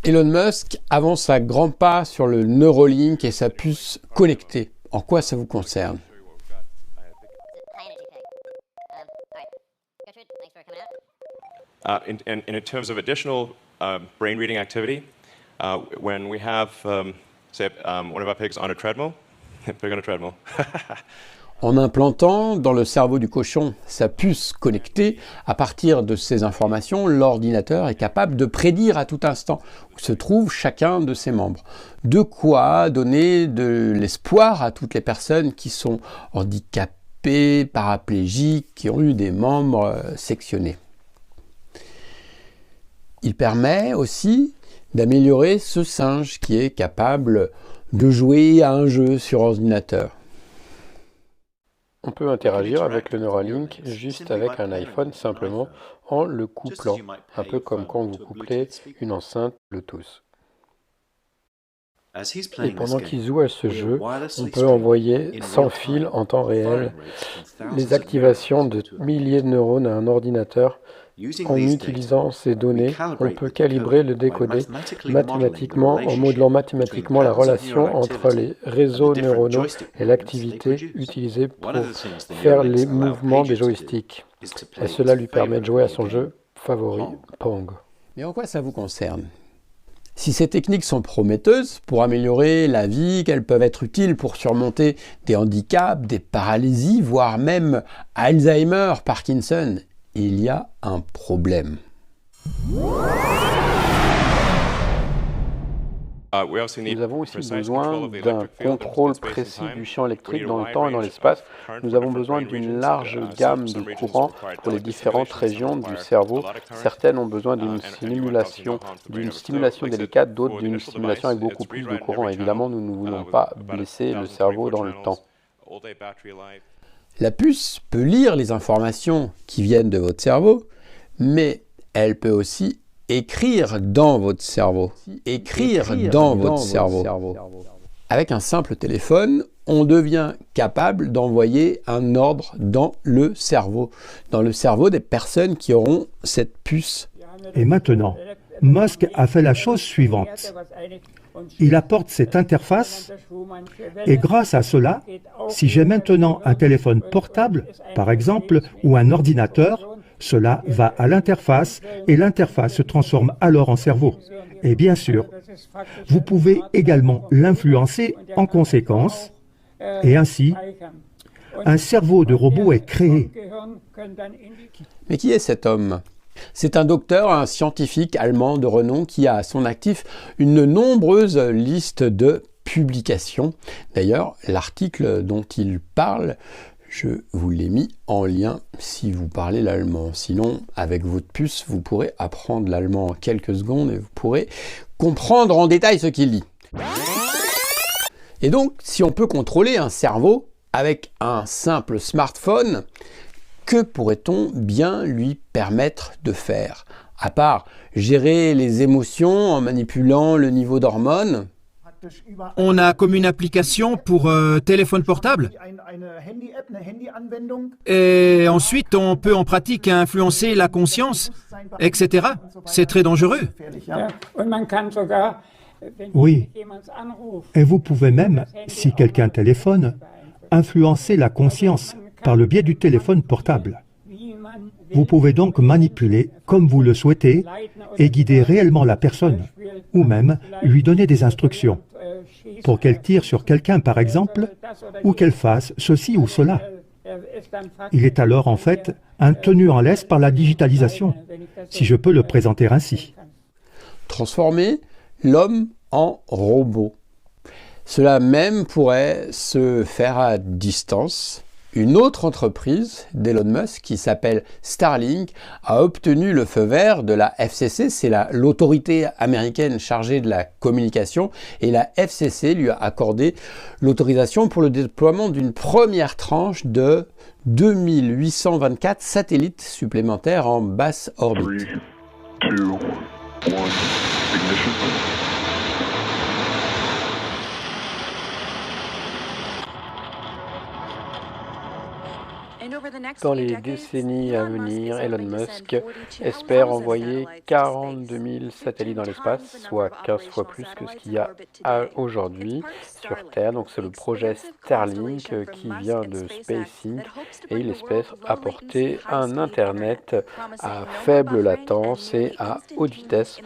Elon Musk avance à grands pas sur le Neuralink et sa puce connectée. En quoi ça vous concerne? In terms of additional brain reading activity, when we have, say, one of our pigs on a treadmill, pig on a treadmill. En implantant dans le cerveau du cochon sa puce connectée, à partir de ces informations, l'ordinateur est capable de prédire à tout instant où se trouve chacun de ses membres. De quoi donner de l'espoir à toutes les personnes qui sont handicapées, paraplégiques, qui ont eu des membres sectionnés. Il permet aussi d'améliorer ce singe qui est capable de jouer à un jeu sur ordinateur. On peut interagir avec le Neuralink juste avec un iPhone simplement en le couplant, un peu comme quand vous couplez une enceinte Bluetooth. Et pendant qu'il joue à ce jeu, on peut envoyer sans fil en temps réel les activations de milliers de neurones à un ordinateur. En utilisant ces données, on peut calibrer le décoder mathématiquement en modelant mathématiquement la relation entre les réseaux neuronaux et l'activité utilisée pour faire les mouvements des joysticks. Et cela lui permet de jouer à son jeu favori, Pong. Mais en quoi ça vous concerne ? Si ces techniques sont prometteuses pour améliorer la vie, qu'elles peuvent être utiles pour surmonter des handicaps, des paralysies, voire même Alzheimer, Parkinson, il y a un problème. Nous avons aussi besoin d'un contrôle précis du champ électrique dans le temps et dans l'espace. Nous avons besoin d'une large gamme de courants pour les différentes régions du cerveau. Certaines ont besoin d'une stimulation délicate, d'autres d'une stimulation avec beaucoup plus de courant. Évidemment, nous ne voulons pas blesser le cerveau dans le temps. La puce peut lire les informations qui viennent de votre cerveau, mais elle peut aussi écrire dans votre cerveau. Avec un simple téléphone, on devient capable d'envoyer un ordre dans le cerveau des personnes qui auront cette puce. Et maintenant, Musk a fait la chose suivante. Il apporte cette interface et grâce à cela, si j'ai maintenant un téléphone portable, par exemple, ou un ordinateur, cela va à l'interface et l'interface se transforme alors en cerveau. Et bien sûr, vous pouvez également l'influencer en conséquence et ainsi, un cerveau de robot est créé. Mais qui est cet homme ? C'est un docteur, un scientifique allemand de renom qui a à son actif une nombreuse liste de publications. D'ailleurs, l'article dont il parle, je vous l'ai mis en lien si vous parlez l'allemand. Sinon, avec votre puce, vous pourrez apprendre l'allemand en quelques secondes et vous pourrez comprendre en détail ce qu'il dit. Et donc, si on peut contrôler un cerveau avec un simple smartphone, que pourrait-on bien lui permettre de faire? À part gérer les émotions en manipulant le niveau d'hormones. On a comme une application pour téléphone portable. Et ensuite, on peut en pratique influencer la conscience, etc. C'est très dangereux. Oui. Et vous pouvez même, si quelqu'un téléphone, influencer la conscience par le biais du téléphone portable. Vous pouvez donc manipuler comme vous le souhaitez et guider réellement la personne, ou même lui donner des instructions pour qu'elle tire sur quelqu'un par exemple, ou qu'elle fasse ceci ou cela. Il est alors en fait un tenu en laisse par la digitalisation, si je peux le présenter ainsi. Transformer l'homme en robot. Cela même pourrait se faire à distance. Une autre entreprise d'Elon Musk qui s'appelle Starlink a obtenu le feu vert de la FCC, c'est l'autorité américaine chargée de la communication, et la FCC lui a accordé l'autorisation pour le déploiement d'une première tranche de 2824 satellites supplémentaires en basse orbite. 3, 2, 1, ignition. Dans les décennies à venir, Elon Musk espère envoyer 42 000 satellites dans l'espace, soit 15 fois plus que ce qu'il y a aujourd'hui sur Terre. Donc c'est le projet Starlink qui vient de SpaceX et il espère apporter un Internet à faible latence et à haute vitesse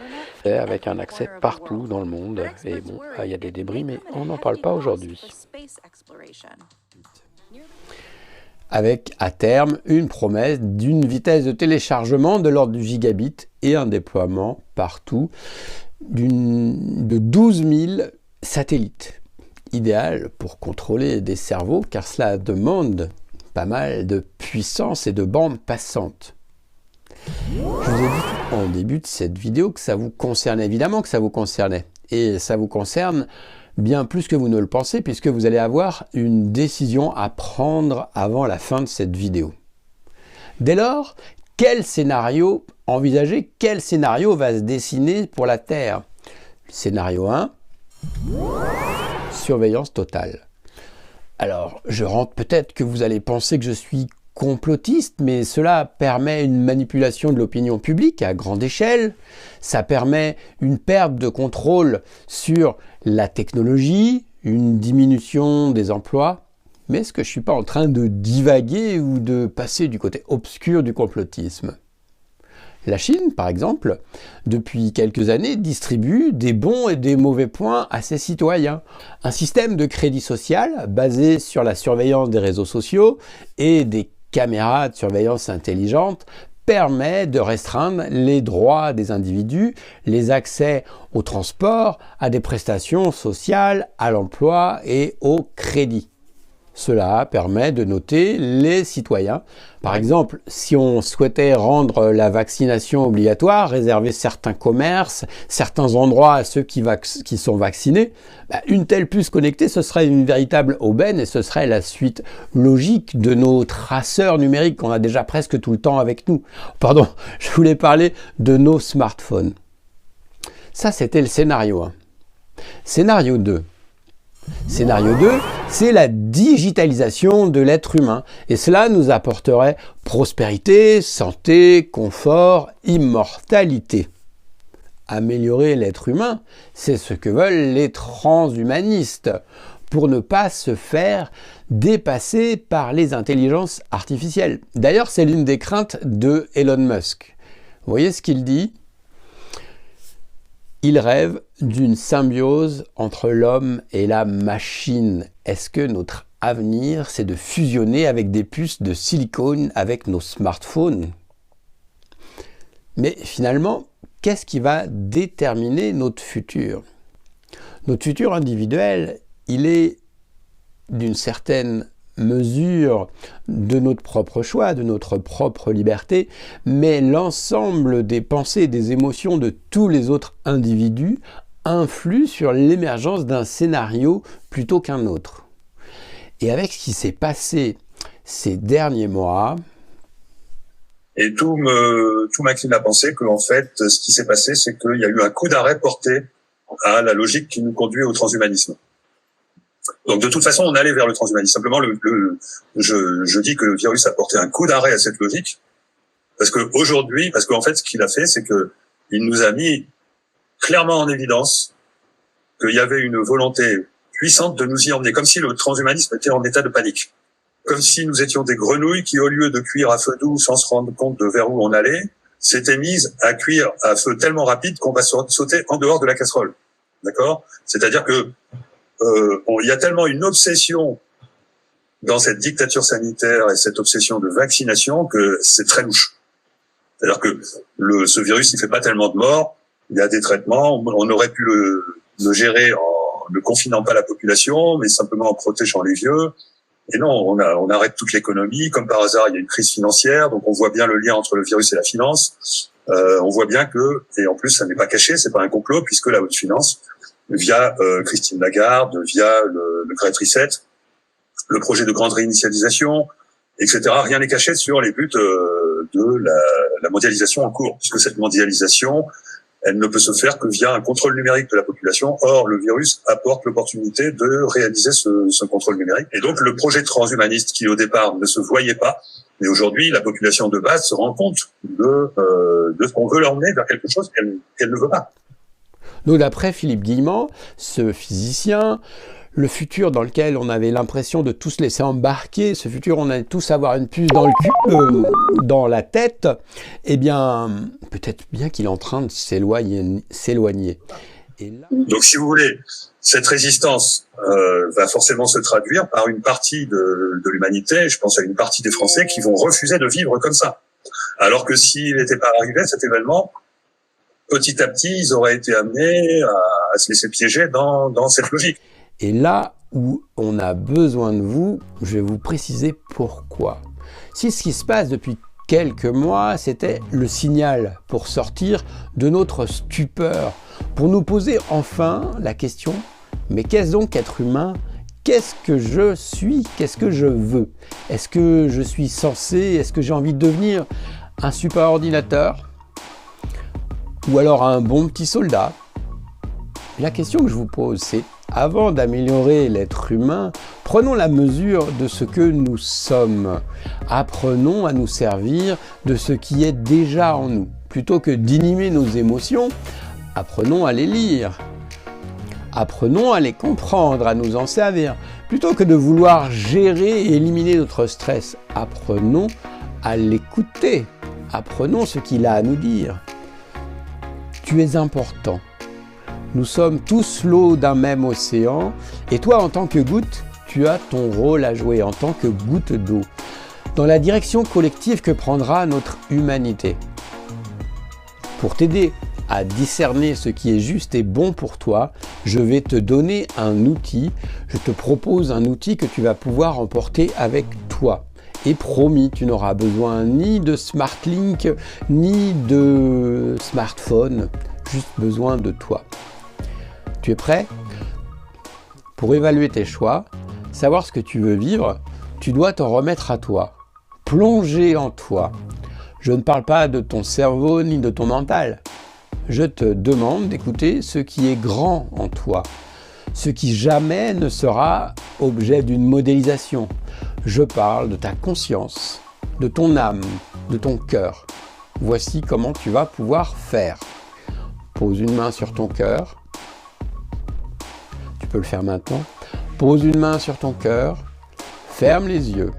avec un accès partout dans le monde. Et bon, il y a des débris, mais on n'en parle pas aujourd'hui. Avec, à terme, une promesse d'une vitesse de téléchargement de l'ordre du gigabit et un déploiement partout de 12 000 satellites. Idéal pour contrôler des cerveaux, car cela demande pas mal de puissance et de bandes passantes. Je vous ai dit en début de cette vidéo que ça vous concernait, évidemment que ça vous concernait. Et ça vous concerne bien plus que vous ne le pensez, puisque vous allez avoir une décision à prendre avant la fin de cette vidéo. Dès lors, quel scénario envisager, quel scénario va se dessiner pour la Terre? Scénario 1, surveillance totale. Alors, je rentre peut-être que vous allez penser que je suis complotiste, mais cela permet une manipulation de l'opinion publique à grande échelle, ça permet une perte de contrôle sur la technologie, une diminution des emplois. Mais est-ce que je ne suis pas en train de divaguer ou de passer du côté obscur du complotisme? La Chine, par exemple, depuis quelques années, distribue des bons et des mauvais points à ses citoyens. Un système de crédit social basé sur la surveillance des réseaux sociaux et des caméras de surveillance intelligente permet de restreindre les droits des individus, les accès au transport, à des prestations sociales, à l'emploi et au crédit. Cela permet de noter les citoyens. Par exemple, si on souhaitait rendre la vaccination obligatoire, réserver certains commerces, certains endroits à ceux qui sont vaccinés, une telle puce connectée, ce serait une véritable aubaine et ce serait la suite logique de nos traceurs numériques qu'on a déjà presque tout le temps avec nous. Pardon, je voulais parler de nos smartphones. Ça, c'était le scénario 1. Scénario 2. Scénario 2, c'est la digitalisation de l'être humain et cela nous apporterait prospérité, santé, confort, immortalité. Améliorer l'être humain, c'est ce que veulent les transhumanistes pour ne pas se faire dépasser par les intelligences artificielles. D'ailleurs, c'est l'une des craintes de Elon Musk. Vous voyez ce qu'il dit ? Il rêve d'une symbiose entre l'homme et la machine. Est-ce que notre avenir, c'est de fusionner avec des puces de silicone avec nos smartphones? Mais finalement, qu'est-ce qui va déterminer notre futur? Notre futur individuel, il est d'une certaine mesure de notre propre choix, de notre propre liberté, mais l'ensemble des pensées et des émotions de tous les autres individus influe sur l'émergence d'un scénario plutôt qu'un autre. Et avec ce qui s'est passé ces derniers mois... Et tout m'incline à penser qu'en fait, ce qui s'est passé, c'est qu'il y a eu un coup d'arrêt porté à la logique qui nous conduit au transhumanisme. Donc de toute façon, on allait vers le transhumanisme. Simplement, je dis que le virus a porté un coup d'arrêt à cette logique, parce qu'en fait, ce qu'il a fait, c'est que il nous a mis clairement en évidence qu'il y avait une volonté puissante de nous y emmener, comme si le transhumanisme était en état de panique, comme si nous étions des grenouilles qui, au lieu de cuire à feu doux sans se rendre compte de vers où on allait, s'étaient mises à cuire à feu tellement rapide qu'on va sauter en dehors de la casserole. D'accord ? C'est-à-dire que il y a tellement une obsession dans cette dictature sanitaire et cette obsession de vaccination que c'est très louche. C'est-à-dire que ce virus, il fait pas tellement de morts, il y a des traitements, on aurait pu le gérer en ne confinant pas la population, mais simplement en protégeant les vieux. Et non, on arrête toute l'économie, comme par hasard, il y a une crise financière, donc on voit bien le lien entre le virus et la finance. On voit bien que, et en plus ça n'est pas caché, c'est pas un complot, puisque la haute finance, via Christine Lagarde, via le Great Reset, le projet de grande réinitialisation, etc. Rien n'est caché sur les buts de la mondialisation en cours, puisque cette mondialisation, elle ne peut se faire que via un contrôle numérique de la population. Or, le virus apporte l'opportunité de réaliser ce contrôle numérique. Et donc, le projet transhumaniste, qui au départ ne se voyait pas, Mais aujourd'hui, la population de base se rend compte de ce qu'on veut l'emmener vers quelque chose qu'elle ne veut pas. Donc d'après Philippe Guillemant, ce physicien, le futur dans lequel on avait l'impression de tous laisser embarquer, ce futur où on allait tous avoir une puce dans le cul, dans la tête, eh bien, peut-être bien qu'il est en train de s'éloigner. Et là... Donc si vous voulez, cette résistance va forcément se traduire par une partie de l'humanité, je pense à une partie des Français qui vont refuser de vivre comme ça. Alors que s'il n'était pas arrivé, cet événement, petit à petit, ils auraient été amenés à se laisser piéger dans cette logique. Et là où on a besoin de vous, je vais vous préciser pourquoi. Si ce qui se passe depuis quelques mois, c'était le signal pour sortir de notre stupeur, pour nous poser enfin la question, mais qu'est-ce donc qu'être humain ? Qu'est-ce que je suis ? Qu'est-ce que je veux ? Est-ce que je suis censé ? Est-ce que j'ai envie de devenir un super ordinateur ? Ou alors un bon petit soldat ? La question que je vous pose, c'est avant d'améliorer l'être humain, prenons la mesure de ce que nous sommes. Apprenons à nous servir de ce qui est déjà en nous. Plutôt que d'inhiber nos émotions, apprenons à les lire. Apprenons à les comprendre, à nous en servir. Plutôt que de vouloir gérer et éliminer notre stress, apprenons à l'écouter. Apprenons ce qu'il a à nous dire. Tu es important. Nous sommes tous l'eau d'un même océan, et toi, en tant que goutte, tu as ton rôle à jouer en tant que goutte d'eau, dans la direction collective que prendra notre humanité. Pour t'aider à discerner ce qui est juste et bon pour toi, je vais te donner un outil, je te propose un outil que tu vas pouvoir emporter avec toi. Et promis, tu n'auras besoin ni de SmartLink, ni de smartphone, juste besoin de toi. Tu es prêt ? Pour évaluer tes choix, savoir ce que tu veux vivre, tu dois t'en remettre à toi, plonger en toi. Je ne parle pas de ton cerveau ni de ton mental. Je te demande d'écouter ce qui est grand en toi, ce qui jamais ne sera objet d'une modélisation. Je parle de ta conscience, de ton âme, de ton cœur. Voici comment tu vas pouvoir faire. Pose une main sur ton cœur. Tu peux le faire maintenant. Pose une main sur ton cœur, ferme les yeux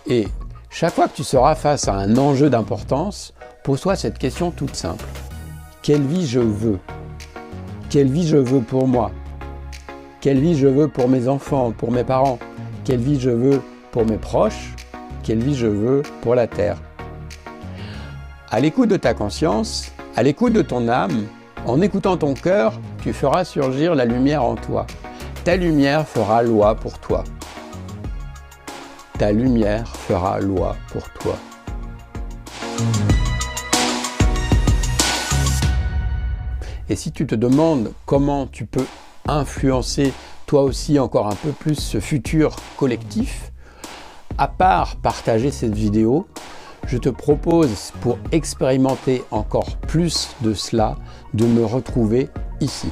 et chaque fois que tu seras face à un enjeu d'importance, pose-toi cette question toute simple. Quelle vie je veux ? Quelle vie je veux pour moi ? Quelle vie je veux pour mes enfants, pour mes parents ? Quelle vie je veux pour mes proches ? Quelle vie je veux pour la Terre ? À l'écoute de ta conscience, à l'écoute de ton âme, en écoutant ton cœur, tu feras surgir la lumière en toi. Ta lumière fera loi pour toi. Ta lumière fera loi pour toi. Et si tu te demandes comment tu peux influencer toi aussi encore un peu plus ce futur collectif, à part partager cette vidéo, je te propose pour expérimenter encore plus de cela, de me retrouver ici.